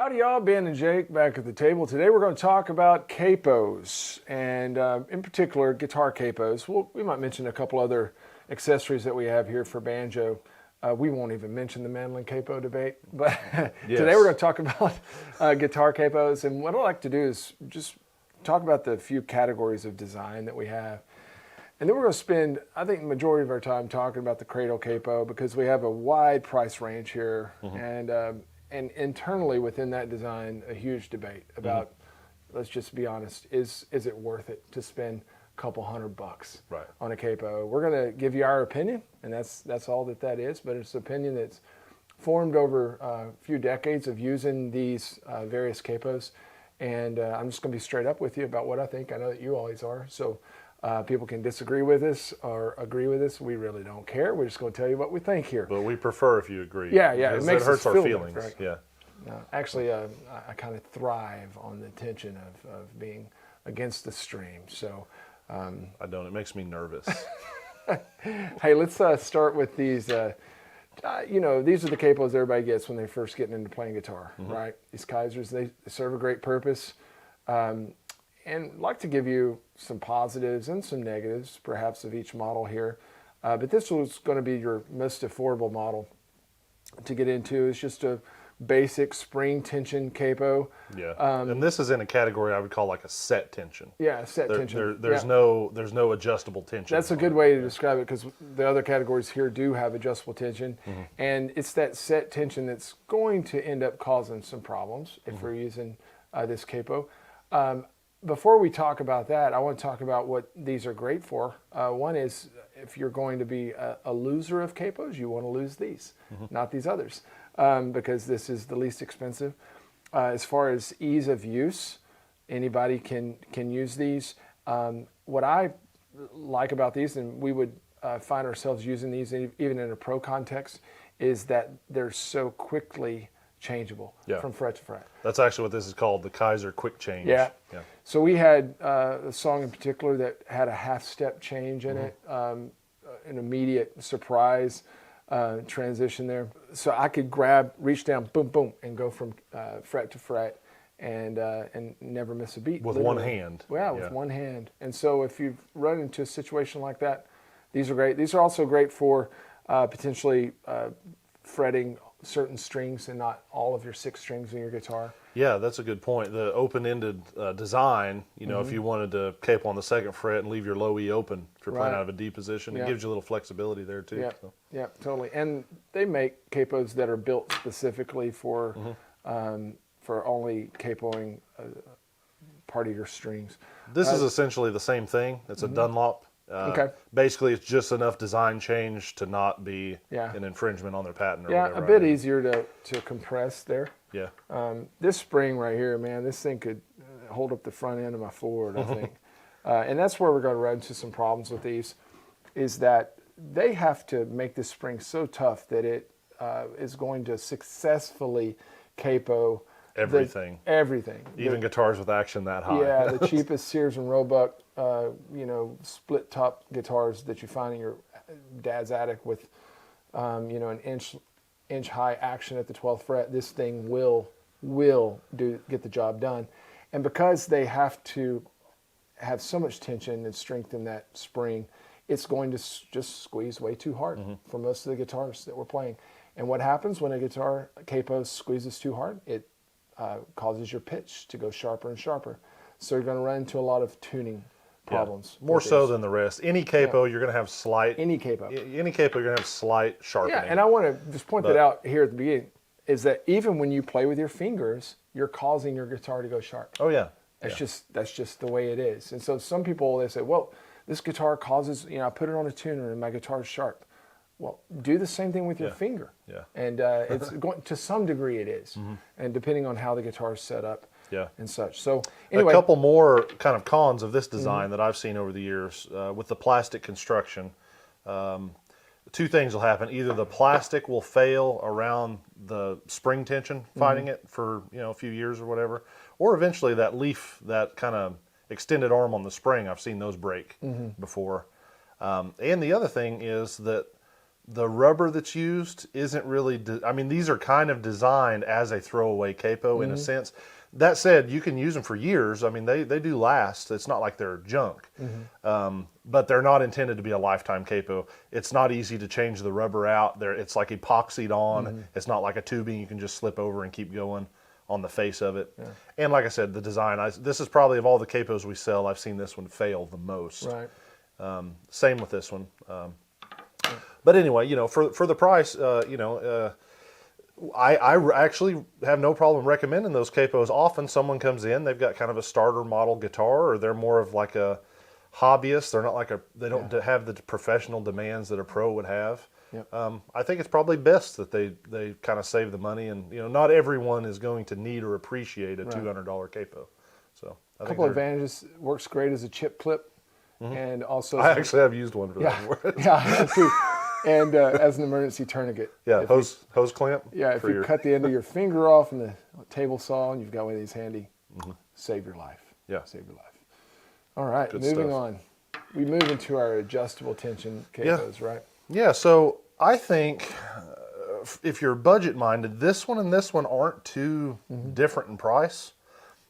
Howdy y'all, Ben and Jake back at the table. Today we're going to talk about capos, and in particular guitar capos. We might mention a couple other accessories that we have here for banjo. We won't even mention the mandolin capo debate, but today we're going to talk about guitar capos. And what I like to do is just talk about the few categories of design that we have. And then we're going to spend, I think, the majority of our time talking about the Cradle capo because we have a wide price range here. And internally within that design, a huge debate about, let's just be honest, is it worth it to spend a couple $100 on a capo? We're going to give you our opinion, and that's all that is, but it's an opinion that's formed over a few decades of using these various capos. And I'm just going to be straight up with you about what I think. I know that you always are. So people can disagree with us or agree with us. We really don't care. We're just going to tell you what we think here. But we prefer if you agree. Yeah. It makes hurts our feelings. Right? Yeah. Actually, I kind of thrive on the tension of being against the stream. So I don't. It makes me nervous. Hey, let's start with these. These are the capos everybody gets when they're first getting into playing guitar, right? These Kysers, they serve a great purpose. And I'd like to give you some positives and some negatives, perhaps, of each model here. But this was going to be your most affordable model to get into. It's just a basic spring tension capo. Yeah, and this is in a category I would call like a set tension. Yeah, set tension. There's no adjustable tension. That's a good way to describe it because the other categories here do have adjustable tension. And it's that set tension that's going to end up causing some problems if we're using this capo. Before we talk about that, I want to talk about what these are great for. One is if you're going to be a loser of capos, you want to lose these, not these others, because this is the least expensive. As far as ease of use, anybody can use these. What I like about these, and we would find ourselves using these even in a pro context, is that they're so quickly changeable from fret to fret. That's actually what this is called, the Kyser quick change. Yeah. So we had a song in particular that had a half-step change in it, an immediate surprise transition there. So I could reach down, boom, boom, and go from fret to fret and never miss a beat. With one hand. Yeah, with one hand. And so if you've run into a situation like that, these are great. These are also great for potentially fretting certain strings and not all of your 6 strings in your guitar. Yeah, that's a good point. The open-ended design, if you wanted to capo on the 2nd fret and leave your low E open if you're playing out of a D position, it gives you a little flexibility there too. Yeah, totally. And they make capos that are built specifically for only capoing part of your strings. This is essentially the same thing. It's a Dunlop. Basically, it's just enough design change to not be an infringement on their patent or whatever. A bit easier to compress there. Yeah. This spring right here, man, this thing could hold up the front end of my Ford, I think. And that's where we're going to run into some problems with these, is that they have to make this spring so tough that it is going to successfully capo everything. Even guitars with action that high. Yeah, the cheapest Sears and Roebuck, split top guitars that you find in your dad's attic with, an inch high action at the 12th fret. This thing will get the job done, and because they have to have so much tension and strength in that spring, it's going to just squeeze way too hard for most of the guitars that we're playing. And what happens when a guitar capo squeezes too hard? It causes your pitch to go sharper and sharper. So you're going to run into a lot of tuning problems. More so than the rest. Any capo, you're going to have slight. Any capo, you're going to have slight sharpening. Yeah, and I want to just point that out here at the beginning, is that even when you play with your fingers, you're causing your guitar to go sharp. Oh yeah. That's just the way it is. And so some people, they say, well, this guitar causes, I put it on a tuner and my guitar's sharp. Well, do the same thing with your finger. Yeah. And it's going to some degree it is, and depending on how the guitar is set up. And such. So anyway, a couple more kind of cons of this design that I've seen over the years with the plastic construction. 2 things will happen: either the plastic will fail around the spring tension, fighting it for a few years or whatever, or eventually that leaf, that kind of extended arm on the spring, I've seen those break before. And the other thing is that the rubber that's used isn't really, I mean, these are kind of designed as a throwaway capo in a sense. That said, you can use them for years. I mean, they do last. It's not like they're junk, but they're not intended to be a lifetime capo. It's not easy to change the rubber out. It's like epoxied on. It's not like a tubing you can just slip over and keep going on the face of it. Yeah. And like I said, the design, this is probably of all the capos we sell, I've seen this one fail the most. Right. Same with this one. But anyway, you know, for the price, I actually have no problem recommending those capos. Often someone comes in, they've got kind of a starter model guitar, or they're more of like a hobbyist. They're not like they don't have the professional demands that a pro would have. Yep. I think it's probably best that they kind of save the money, and not everyone is going to need or appreciate a $200 capo. So a couple of advantages. Works great as a chip clip, and also I actually have used one for that. Yeah, I have too. And as an emergency tournicket. Yeah, hose clamp. Yeah, if you cut the end of your finger off in the table saw and you've got one of these handy, save your life. Yeah. Save your life. All right, Good moving stuff. on. We move into our adjustable tension capos, right? Yeah, so I think if you're budget minded, this one and this one aren't too different in price.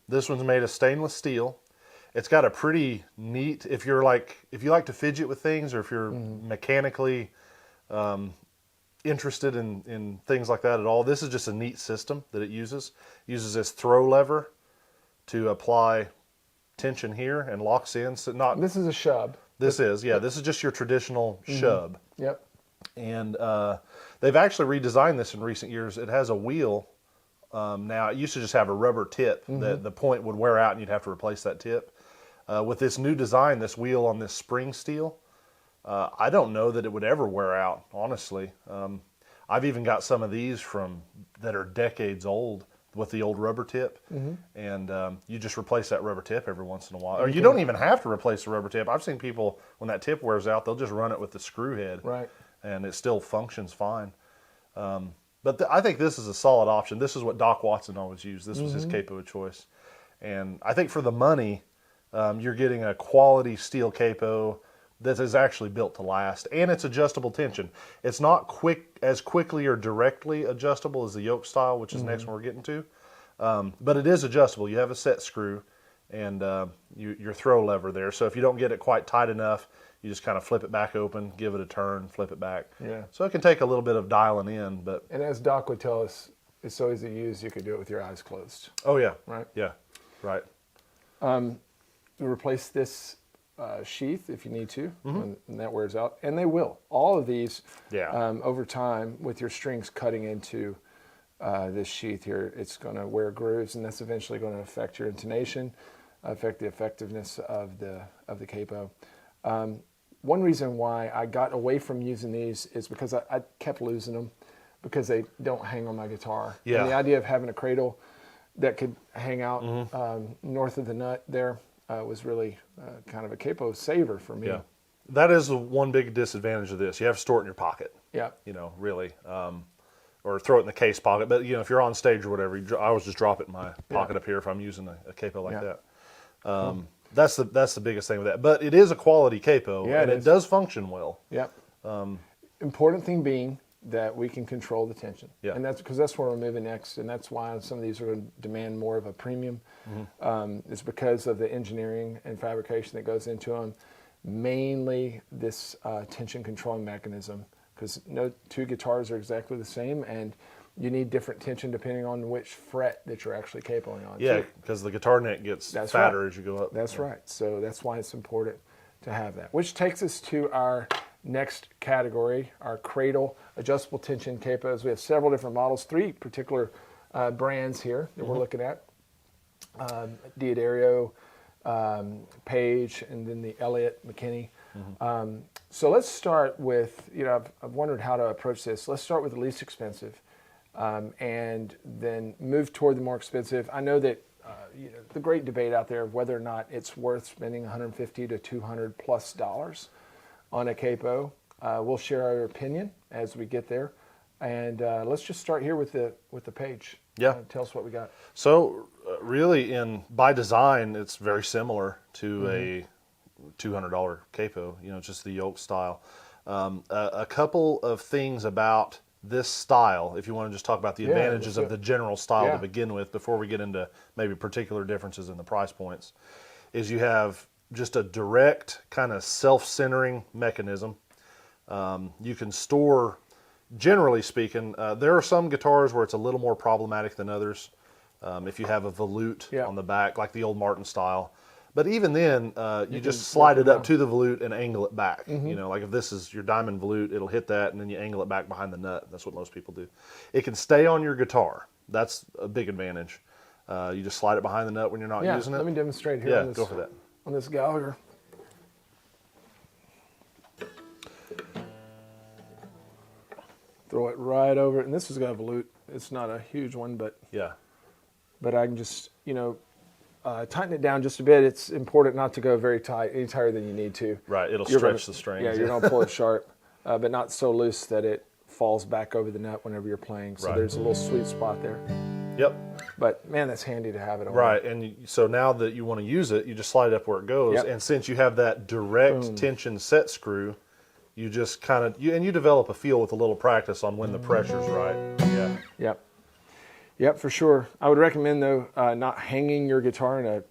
This one's made of stainless steel. It's got a pretty neat, if you like to fidget with things, or if you're mechanically interested in things like that at all, this is just a neat system that it uses. It uses this throw lever to apply tension here and locks in. So This is a Shubb. This is just your traditional Shubb. Yep. And they've actually redesigned this in recent years. It has a wheel. Now, it used to just have a rubber tip that the point would wear out and you'd have to replace that tip. With this new design, this wheel on this spring steel, I don't know that it would ever wear out, honestly. I've even got some of these that are decades old with the old rubber tip, and you just replace that rubber tip every once in a while. Or you don't even have to replace the rubber tip. I've seen people, when that tip wears out, they'll just run it with the screw head, Right. and it still functions fine. But I think this is a solid option. This is what Doc Watson always used. This was his capo of choice. And I think for the money, you're getting a quality steel capo that is actually built to last, and it's adjustable tension. It's not as quickly or directly adjustable as the yoke style, which is the next one we're getting to, but it is adjustable. You have a set screw and your throw lever there, so if you don't get it quite tight enough, you just kind of flip it back open, give it a turn, flip it back. Yeah. So it can take a little bit of dialing in, but... And as Doc would tell us, it's so easy to use, you could do it with your eyes closed. Oh, yeah. Right? Yeah, right. You replace this sheath if you need to, and that wears out, and they will. All of these, over time, with your strings cutting into this sheath here, it's going to wear grooves, and that's eventually going to affect your intonation, affect the effectiveness of the capo. One reason why I got away from using these is because I kept losing them because they don't hang on my guitar. Yeah. And the idea of having a cradle that could hang out north of the nut there was really kind of a capo saver for me. Yeah. That is the one big disadvantage of this. You have to store it in your pocket. Yeah. Really. Or throw it in the case pocket. But, if you're on stage or whatever, I always just drop it in my pocket up here if I'm using a capo like that. That's the biggest thing with that. But it is a quality capo, and it does function well. Yep. Important thing being that we can control the tension. Yeah. And that's because that's where we're moving next, and that's why some of these are going to demand more of a premium. It's because of the engineering and fabrication that goes into them, mainly this tension controlling mechanism, because no two guitars are exactly the same, and you need different tension depending on which fret that you're actually capoing on. Yeah, because the guitar neck gets fatter as you go up. That's right. So that's why it's important to have that. Which takes us to our next category, our Cradle adjustable tension capos. We have several different models, 3 particular brands here that we're looking at. Diodario, Paige, and then the Elliott, McKinney. So let's start with, I've wondered how to approach this. Let's start with the least expensive. And then move toward the more expensive. I know that the great debate out there of whether or not it's worth spending $150 to $200 plus on a capo. We'll share our opinion as we get there, and let's just start here with the Paige. Yeah, tell us what we got. So really, by design, it's very similar to a $200 capo. Just the yoke style. A couple of things about this style, if you want to just talk about the advantages of the general style to begin with, before we get into maybe particular differences in the price points, is you have just a direct kind of self-centering mechanism. You can store, generally speaking, there are some guitars where it's a little more problematic than others. If you have a volute on the back, like the old Martin style. But even then, you just slide it up to the volute and angle it back. You know, like if this is your diamond volute, it'll hit that, and then you angle it back behind the nut. That's what most people do. It can stay on your guitar. That's a big advantage. You just slide it behind the nut when you're not using it. Let me demonstrate here. Go for that. On this Gallagher. Throw it right over it, and this has got a volute. It's not a huge one, but I can just, you know, tighten it down just a bit. It's important not to go very tight, any tighter than you need to. Right, it'll stretch the strings. Yeah, you're going to pull it sharp, but not so loose that it falls back over the nut whenever you're playing. So there's a little sweet spot there. Yep. But man, that's handy to have it on. Right, and so now that you want to use it, you just slide it up where it goes. And since you have that direct tension set screw, you just kind of, you develop a feel with a little practice on when the pressure's right. Yep, for sure. I would recommend, though, not hanging your guitar in a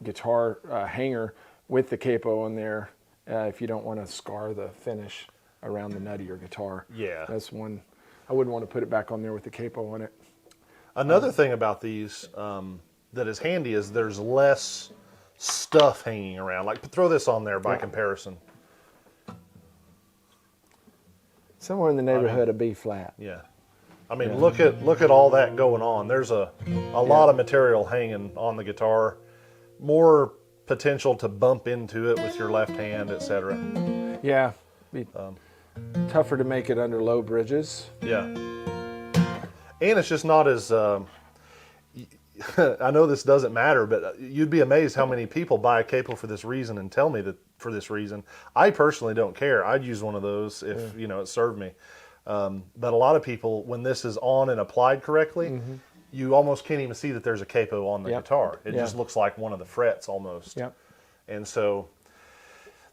guitar hanger with the capo on there if you don't want to scar the finish around the nut of your guitar. Yeah. That's one. I wouldn't want to put it back on there with the capo on it. Another thing about these that is handy is there's less stuff hanging around. Like, throw this on there by comparison. Somewhere in the neighborhood of B flat. Yeah. I mean, look at all that going on. There's a lot of material hanging on the guitar. More potential to bump into it with your left hand, etc. Yeah. Be tougher to make it under low bridges. Yeah. And it's just not as... I know this doesn't matter, but you'd be amazed how many people buy a capo for this reason and tell me that for this reason. I personally don't care. I'd use one of those if you know it served me. But a lot of people, when this is on and applied correctly, you almost can't even see that there's a capo on the guitar. It just looks like one of the frets almost. Yep. And so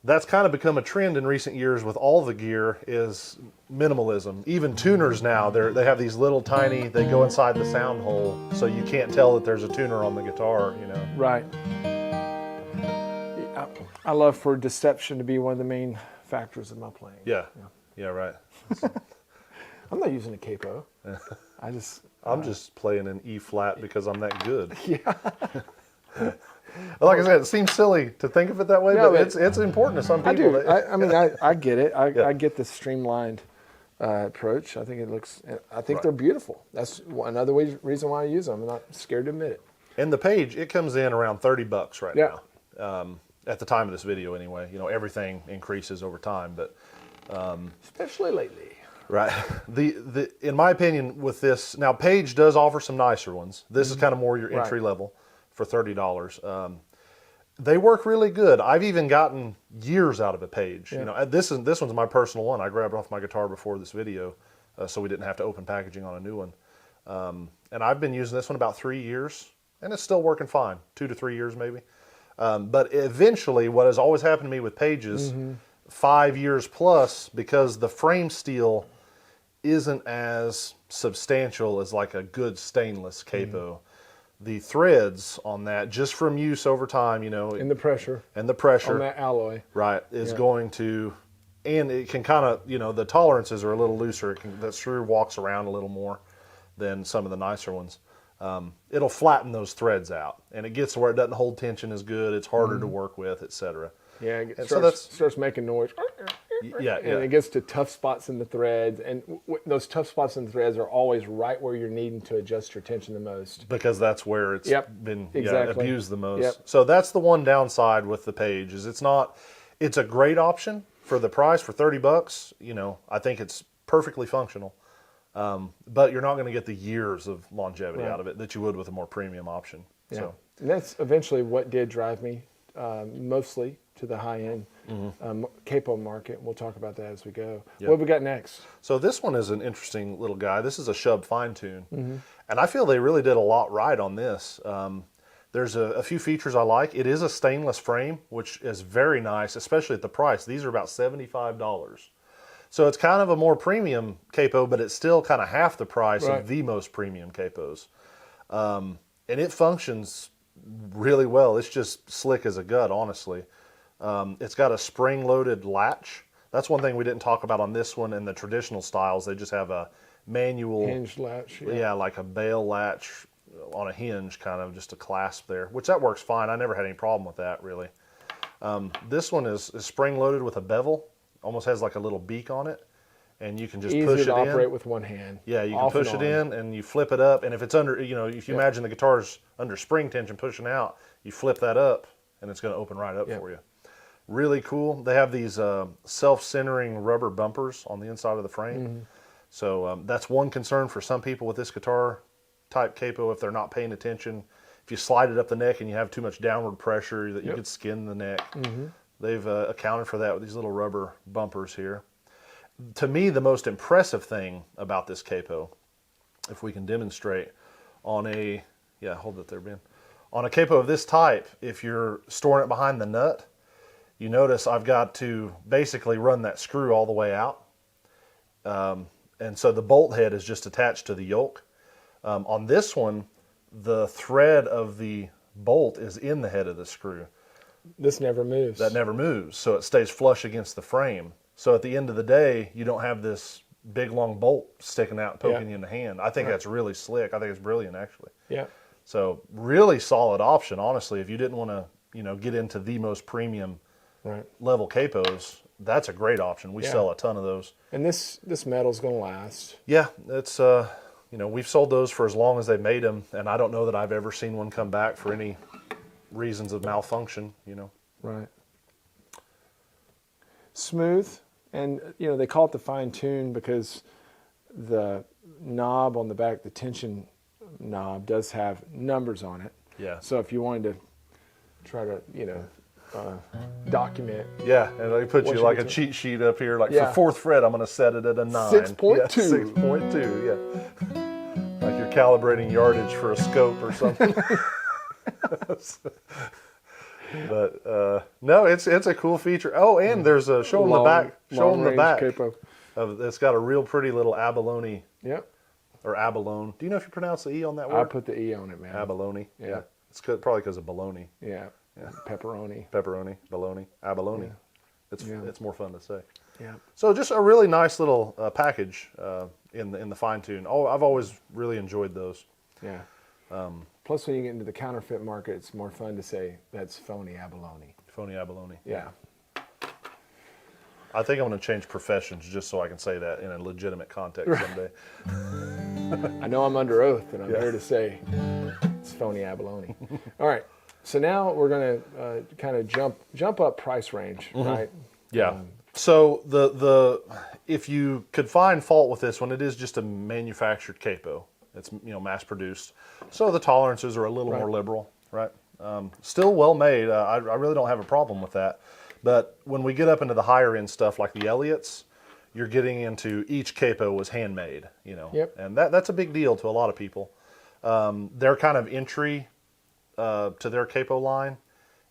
that's kind of become a trend in recent years with all the gear is minimalism. Even tuners now, they have these little tiny, they go inside the sound hole so you can't tell that there's a tuner on the guitar, you know. Right. I love for deception to be one of the main factors of my playing. Yeah, right. I'm not using a capo. I'm just playing an E flat because I'm that good. Like I said, it seems silly to think of it that way, but it's important to some people. I mean, I get it. I get the streamlined approach. I think it looks. I think they're beautiful. That's another reason why I use them. I'm not scared to admit it. And the Paige, it comes in around $30 right now. At the time of this video, anyway. You know, everything increases over time, but especially lately. Right. In my opinion, with this now, Paige does offer some nicer ones. This is kind of more your entry level for $30. They work really good. I've even gotten years out of a Paige. You know, this one's my personal one. I grabbed it off my guitar before this video, so we didn't have to open packaging on a new one. And I've been using this one about 3 years, and it's still working fine. 2 to 3 years maybe. But eventually, what has always happened to me with Paiges, 5 years plus, because the frame steel isn't as substantial as like a good stainless capo. The threads on that, just from use over time, you know, and the pressure on that alloy, right, is going to, and it can kind of, you know, the tolerances are a little looser. The screw walks around a little more than some of the nicer ones. It'll flatten those threads out, and it gets to where it doesn't hold tension as good. It's harder to work with, etc. Yeah, it starts making noise. And it gets to tough spots in the threads, and those tough spots in the threads are always right where you're needing to adjust your tension the most. Because that's where it's been abused the most. Yep. So that's the one downside with the Paige is it's a great option for the price for $30. You know, I think it's perfectly functional, but you're not going to get the years of longevity out of it that you would with a more premium option. Yeah. So. And that's eventually what did drive me mostly to the high-end capo market. We'll talk about that as we go. What have we got next? So this one is an interesting little guy. This is a Shubb fine tune. And I feel they really did a lot right on this. There's a few features I like. It is a stainless frame, which is very nice, especially at the price. These are about $75. So it's kind of a more premium capo, but it's still kind of half the price Right. of the most premium capos. And it functions really well. It's just slick as a gut, honestly. It's got a spring-loaded latch. That's one thing we didn't talk about on this one. In the traditional styles, they just have a manual Hinge latch. yeah, like a bail latch on a hinge, kind of just a clasp there, which that works fine. I never had any problem with that, really. This one is spring-loaded with a bevel. Almost has like a little beak on it, and you can just Easy push it to operate in. with one hand. Yeah, you can Off push and it on. in, and you flip it up. And if it's under, you know, if you imagine the guitar's under spring tension pushing out, you flip that up, and it's going to open right up for you. Really cool. They have these self-centering rubber bumpers on the inside of the frame. So that's one concern for some people with this guitar type capo if they're not paying attention. If you slide it up the neck and you have too much downward pressure, that you could skin the neck. They've accounted for that with these little rubber bumpers here. To me, the most impressive thing about this capo, if we can demonstrate, on a, yeah, hold it there, Ben. On a capo of this type, if you're storing it behind the nut, you notice I've got to basically run that screw all the way out. And so the bolt head is just attached to the yoke. On this one, the thread of the bolt is in the head of the screw. This never moves. That never moves, so it stays flush against the frame. So at the end of the day, you don't have this big long bolt sticking out and poking you in the hand. I think that's really slick. I think it's brilliant, actually. Yeah. So really solid option, honestly. If you didn't want to, you know, get into the most premium level capos, that's a great option. We sell a ton of those. And this metal's going to last. Yeah, it's you know, we've sold those for as long as they've made them, and I don't know that I've ever seen one come back for any reasons of malfunction, you know. Right. Smooth, and you know they call it the fine tune because the knob on the back, the tension knob, does have numbers on it. Yeah. So if you wanted to try to, you know, document. Yeah, and they put you What like you a do. cheat sheet up here, like for fourth fret, I'm going to set it at a 9. 6.2. Yeah, 6.2, yeah. Like you're calibrating yardage for a scope or something. But no, it's a cool feature. Oh, and there's a show them the back. Show them the back. Capo. It's got a real pretty little abalone Yep. or abalone. Do you know if you pronounce the E on that word? I put the E on it, man. Abalone. Yeah. It's probably because of bologna. Yeah. Pepperoni. Pepperoni, bologna, abalone. It's more fun to say. Yeah. So just a really nice little package in the fine tune. Oh, I've always really enjoyed those. Yeah. Plus, when you get into the counterfeit market, it's more fun to say that's phony abalone. Phony abalone. Yeah. I think I'm going to change professions just so I can say that in a legitimate context someday. I know I'm under oath, and I'm here to say it's phony abalone. All right. So now we're going to kind of jump up price range, right? Yeah. So the if you could find fault with this one, it is just a manufactured capo. It's, you know, mass produced, so the tolerances are a little more liberal, right? Still well made. I really don't have a problem with that. But when we get up into the higher end stuff like the Elliott's, you're getting into each capo was handmade, you know, and that's a big deal to a lot of people. Their kind of entry to their capo line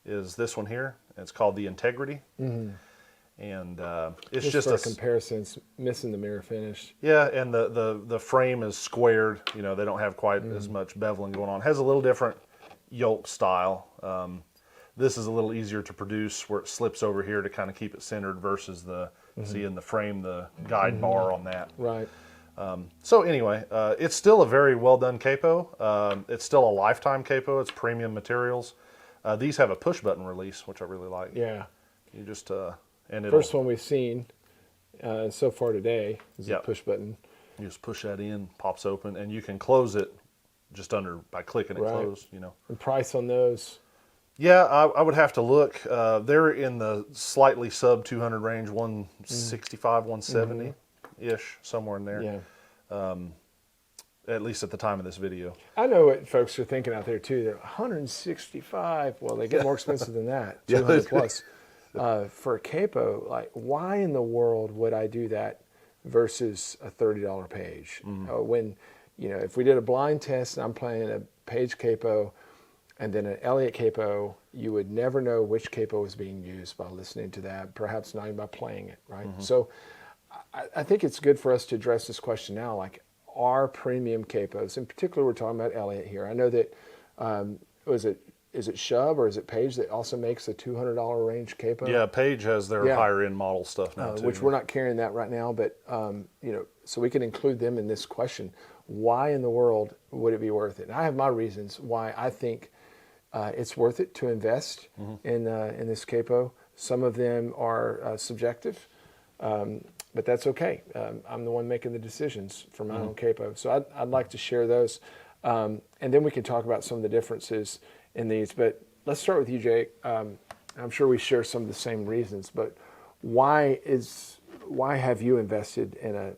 is this one here. It's called the Integrity. And it's just for a comparison, it's missing the mirror finish. Yeah, and the frame is squared. You know, they don't have quite as much beveling going on. Has a little different yoke style. This is a little easier to produce where it slips over here to kind of keep it centered versus the, see in the frame, the guide bar on that. Right. So anyway, it's still a very well done capo. It's still a lifetime capo. It's premium materials. These have a push button release, which I really like. Yeah. You just... and First one we've seen so far today is a push button. You just push that in, pops open, and you can close it just by clicking it closed, you know. And price on those? Yeah, I would have to look. They're in the slightly sub 200 range, 165, 170-ish, somewhere in there. Yeah. At least at the time of this video. I know what folks are thinking out there too. They're 165. Well, they get more expensive than that, 200 plus. For a capo, like, why in the world would I do that versus a $30 Paige? When, you know, if we did a blind test and I'm playing a Paige capo and then an Elliott capo, you would never know which capo was being used by listening to that, perhaps not even by playing it, right? So I think it's good for us to address this question now. Like, our premium capos, in particular, we're talking about Elliott here. I know that is it Shubb or is it Paige that also makes a $200 range capo? Yeah, Paige has their higher end model stuff now too. Which we're not carrying that right now, but so we can include them in this question. Why in the world would it be worth it? And I have my reasons why I think it's worth it to invest in this capo. Some of them are subjective, but that's okay. I'm the one making the decisions for my own capo, so I'd like to share those, and then we can talk about some of the differences in these. But let's start with you, Jake. I'm sure we share some of the same reasons, but why have you invested in a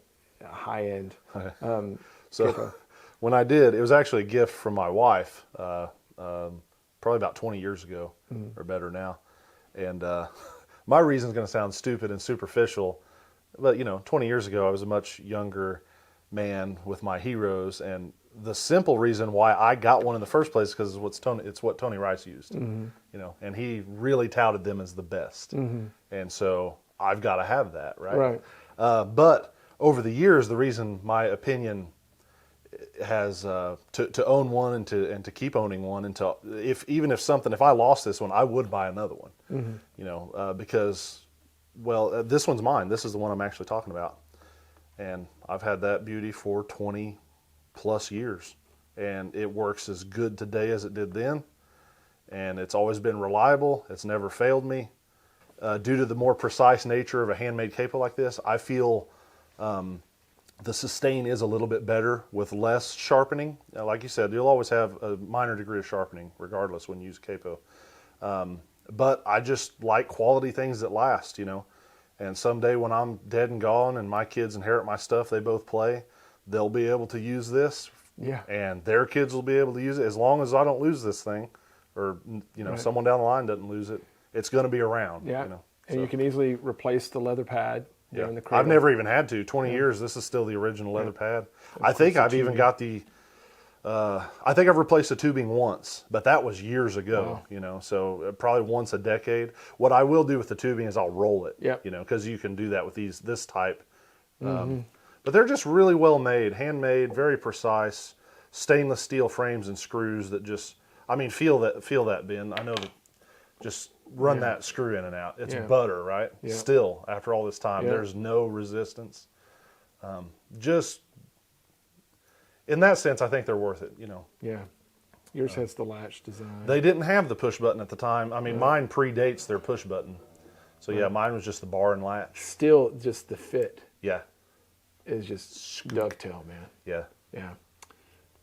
high-end capo? When I did, it was actually a gift from my wife, probably about 20 years ago or better now. And my reason is going to sound stupid and superficial, but 20 years ago I was a much younger man with my heroes, and the simple reason why I got one in the first place is because it's what Tony Rice used, and he really touted them as the best, and so I've got to have that, right? But over the years, the reason my opinion has to own one and to keep owning one, and if I lost this one, I would buy another one, because this one's mine. This is the one I'm actually talking about, and I've had that beauty for 20 plus years, and it works as good today as it did then, and it's always been reliable. It's never failed me. Due to the more precise nature of a handmade capo like this, I feel the sustain is a little bit better with less sharpening. Like you said, you'll always have a minor degree of sharpening regardless when you use capo. But I just like quality things that last, and someday when I'm dead and gone and my kids inherit my stuff they both play, they'll be able to use this, and their kids will be able to use it. As long as I don't lose this thing, or someone down the line doesn't lose it, it's going to be around. And you can easily replace the leather pad. In the cradle. I've never even had to. 20 years, this is still the original leather pad. I think I've even got I think I've replaced the tubing once, but that was years ago, so probably once a decade. What I will do with the tubing is I'll roll it, because you can do that with this type. But they're just really well made, handmade, very precise, stainless steel frames and screws that just, feel that bend. I know that just run that screw in and out. It's butter, right? Still, after all this time, there's no resistance. Just in that sense, I think they're worth it, Yours has the latch design. They didn't have the push button at the time. Mine predates their push button. So mine was just the bar and latch. Still, just the fit. Yeah. Is just dovetail, man. Yeah.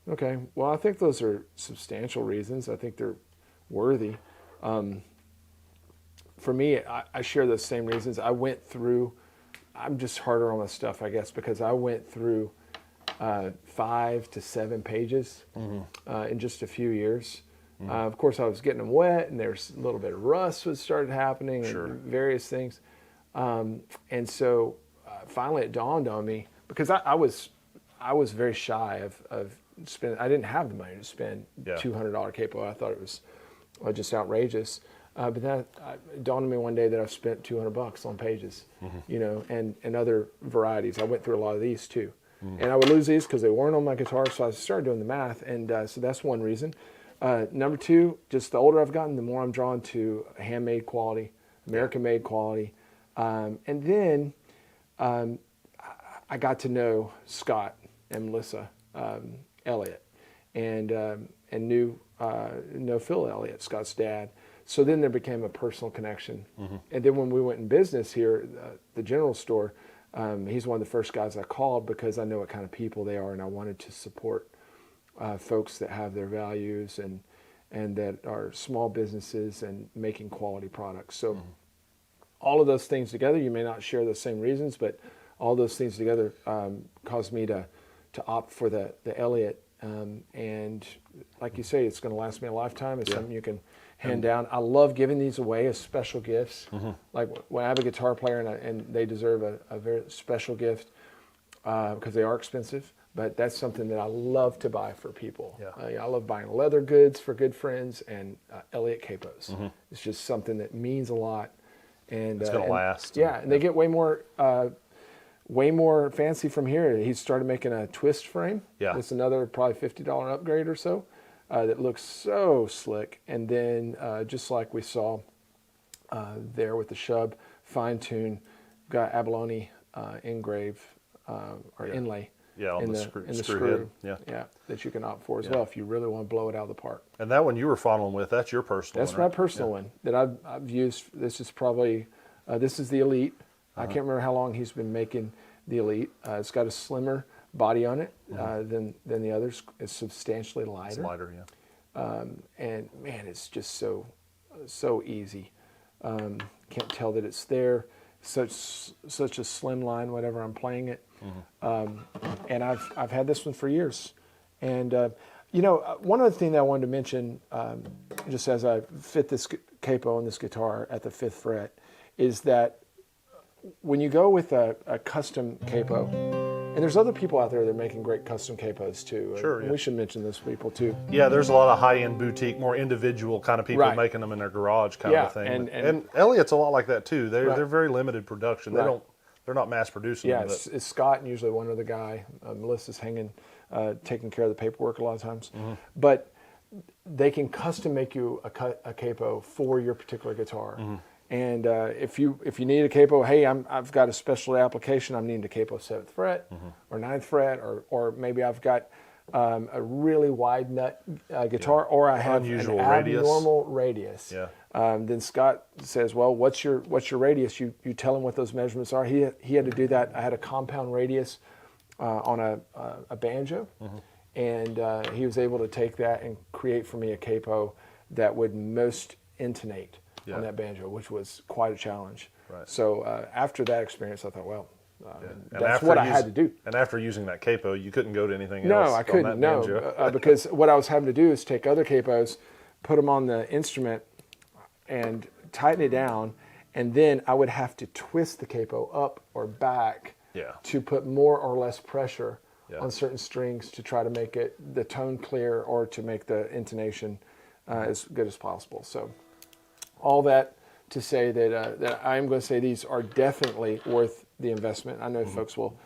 Okay. Well, I think those are substantial reasons. I think they're worthy. For me, I share those same reasons. I'm just harder on my stuff, I guess, because I went through 5 to 7 pages in just a few years. Of course, I was getting them wet, and there's a little bit of rust was started happening, and various things. And so finally it dawned on me, because I was very shy of spending. I didn't have the money to spend $200 capo. I thought it was just outrageous. But then it dawned on me one day that I've spent $200 on Paiges, and other varieties. I went through a lot of these too. And I would lose these because they weren't on my guitar, so I started doing the math, and so that's one reason. Number two, just the older I've gotten, the more I'm drawn to handmade quality, American-made quality. And then I got to know Scott and Melissa Elliott, and knew Phil Elliott, Scott's dad. So then there became a personal connection. And then when we went in business here, the general store, he's one of the first guys I called because I know what kind of people they are, and I wanted to support folks that have their values and that are small businesses and making quality products. So all of those things together, you may not share the same reasons, but all those things together caused me to opt for the Elliott. And like you say, it's going to last me a lifetime. It's something you can hand down. I love giving these away as special gifts. Like when I have a guitar player and they deserve a very special gift because they are expensive, but that's something that I love to buy for people. I love buying leather goods for good friends and Elliott capos. It's just something that means a lot. And it's going to last. Yeah, and they get way more way more fancy from here. He started making a twist frame. Yeah. It's another probably $50 upgrade or so that looks so slick. And then just like we saw there with the Shubb, fine-tune, got abalone engrave or inlay. Yeah, on in the screw head. Yeah, that you can opt for as well if you really want to blow it out of the park. And that one you were fondling with, that's your personal That's one, right? my personal one that I've used. This is probably, this is the Elite. I can't remember how long he's been making the Elite. It's got a slimmer body on it than the others. It's substantially lighter. It's lighter, yeah. And man, it's just so easy. Can't tell that it's there. Such a slim line whenever I'm playing it. And I've had this one for years. And one other thing that I wanted to mention, just as I fit this capo on this guitar at the 5th fret, is that when you go with a custom capo, and there's other people out there that are making great custom capos too. Sure, We should mention those people too. Yeah, there's a lot of high-end boutique, more individual kind of people Right. making them in their garage kind of a thing. and Elliott's a lot like that too. They're Right. they're very limited production. They're not mass producing Yeah, them. But it's Scott and usually one other guy. Melissa's taking care of the paperwork a lot of times. But they can custom make you a capo for your particular guitar. And if you need a capo, hey, I've got a special application. I'm needing a capo 7th fret or 9th fret, or maybe I've got a really wide nut guitar, or I have Unusual an radius. abnormal radius. Yeah. Then Scott says, well, what's your radius? You tell him what those measurements are. He had to do that. I had a compound radius on a banjo, and he was able to take that and create for me a capo that would most intonate on that banjo, which was quite a challenge. Right. So after that experience, I thought, well, And that's after what I had to do. And after using that capo, you couldn't go to anything No, else. I couldn't. On that banjo. Because what I was having to do is take other capos, put them on the instrument, and tighten it down, and then I would have to twist the capo up or back Yeah. to put more or less pressure Yeah. on certain strings to try to make the tone clear or to make the intonation as good as possible. So all that to say that I'm going to say these are definitely worth the investment. I know folks will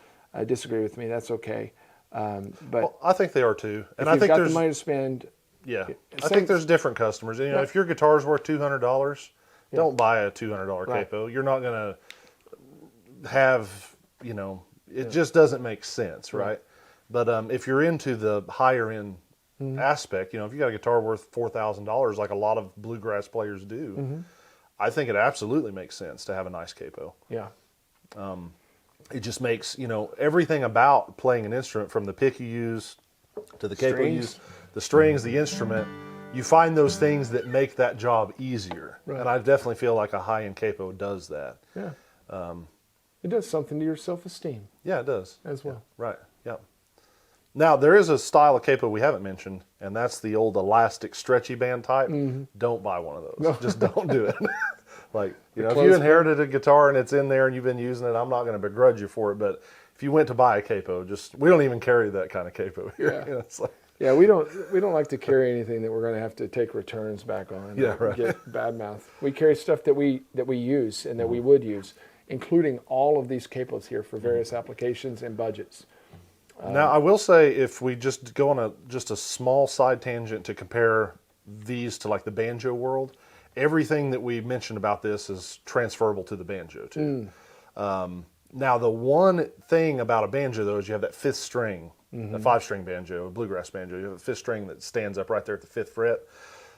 disagree with me. That's okay. But Well, I think they are too. And if I you've think got there's the money to spend, yeah. I Same- think there's different customers. You know, if your guitar's worth $200, don't buy a $200 Right. capo. You're not going to have, it just doesn't make sense, right? But if you're into the higher end aspect, if you got a guitar worth $4,000, like a lot of bluegrass players do, I think it absolutely makes sense to have a nice capo. yeah. It just makes, everything about playing an instrument, from the pick you use to the capo you Strings. use, the strings, the instrument, you find those things that make that job easier. Right. And I definitely feel like a high-end capo does that. Yeah. It does something to your self-esteem Yeah, it does. as well. Right, yeah. Now, there is a style of capo we haven't mentioned, and that's the old elastic stretchy band type. Don't buy one of those. Just don't do it. Like, if you clothes inherited a guitar and it's in there and you've been using it, I'm not going to begrudge you for it, but if you went to buy a capo, we don't even carry that kind of capo here. Yeah. It's like, Yeah, we don't like to carry anything that we're going to have to take returns back on. Yeah, and right. Get bad mouth. We carry stuff that we use and that we would use, including all of these capos here for various applications and budgets. now, I will say, if we just go on just a small side tangent to compare these to like the banjo world, everything that we mentioned about this is transferable to the banjo too. Now, the one thing about a banjo though is you have that 5th string, a 5-string banjo, a bluegrass banjo. You have a 5th string that stands up right there at the 5th fret.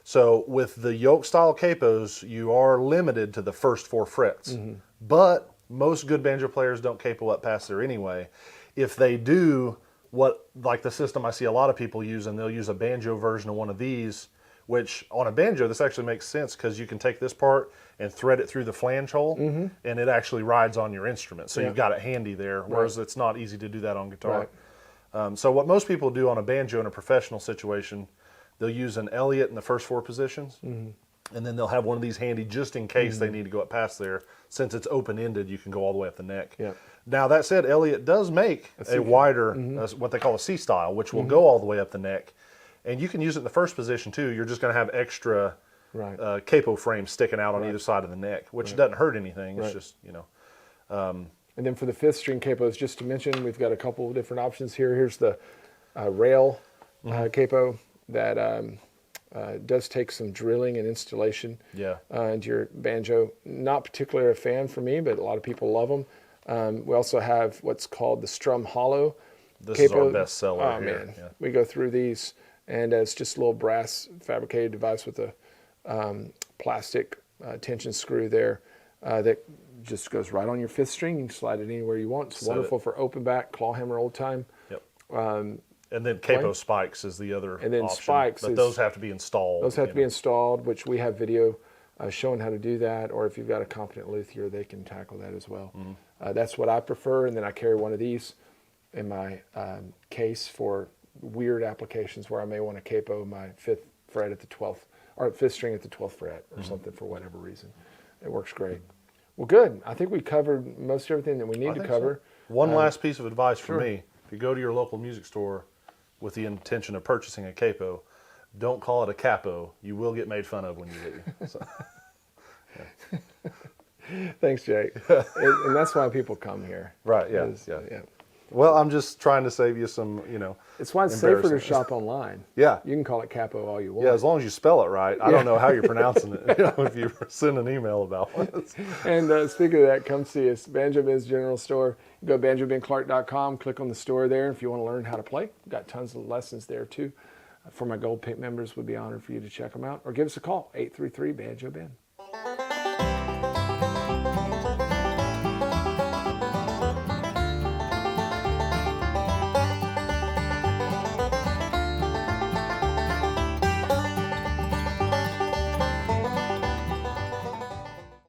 So with the yoke style capos, you are limited to the first 4 frets. But most good banjo players don't capo up past there anyway. If they do, like the system I see a lot of people use, and they'll use a banjo version of one of these, which on a banjo, this actually makes sense because you can take this part and thread it through the flange hole, and it actually rides on your instrument. So you've got it handy there, whereas it's not easy to do that on guitar. So what most people do on a banjo in a professional situation, they'll use an Elliott in the first 4 positions, and then they'll have one of these handy just in case they need to go up past there. Since it's open-ended, you can go all the way up the neck. Yeah. Now, that said, Elliott does make a wider, what they call a C style, which will go all the way up the neck. And you can use it in the first position, too. You're just going to have extra capo frames sticking out on either side of the neck, which doesn't hurt anything. It's just, And then for the 5th string capos, just to mention, we've got a couple of different options here. Here's the rail capo that does take some drilling and installation into your banjo. Not particularly a fan for me, but a lot of people love them. We also have what's called the Strum Hollow This capo. is our best seller Oh, here. man. Yeah. We go through these, and it's just a little brass fabricated device with a plastic tension screw there that just goes right on your 5th string. You can slide it anywhere you want. It's wonderful for open back, claw hammer, old time. Yep. And then capo spikes is the other And then option. spikes but those have to be installed. Those have to be installed, which we have video showing how to do that. Or if you've got a competent luthier, they can tackle that as well. That's what I prefer. And then I carry one of these in my case for weird applications where I may want to capo my 5th fret at the 12th, or 5th string at the 12th fret, or something for whatever reason. It works great. Well, good. I think we covered most everything that we need to cover. So. One last piece of advice for me. If you go to your local music store with the intention of purchasing a capo, don't call it a capo. You will get made fun of when you leave. So. Thanks, Jake. And that's why people come here. Right, yeah. Well, I'm just trying to save you some, It's why it's safer to shop online. Yeah. You can call it capo all you want. Yeah, as long as you spell it right. I don't know how you're pronouncing it if you send an email about it. And speaking of that, come see us. Banjo Ben's General Store. You go to banjobenclark.com, click on the store there. If you want to learn how to play, we've got tons of lessons there too. For my Gold Pink members, we'd be honored for you to check them out. Or give us a call, 833-BANJO-BEN.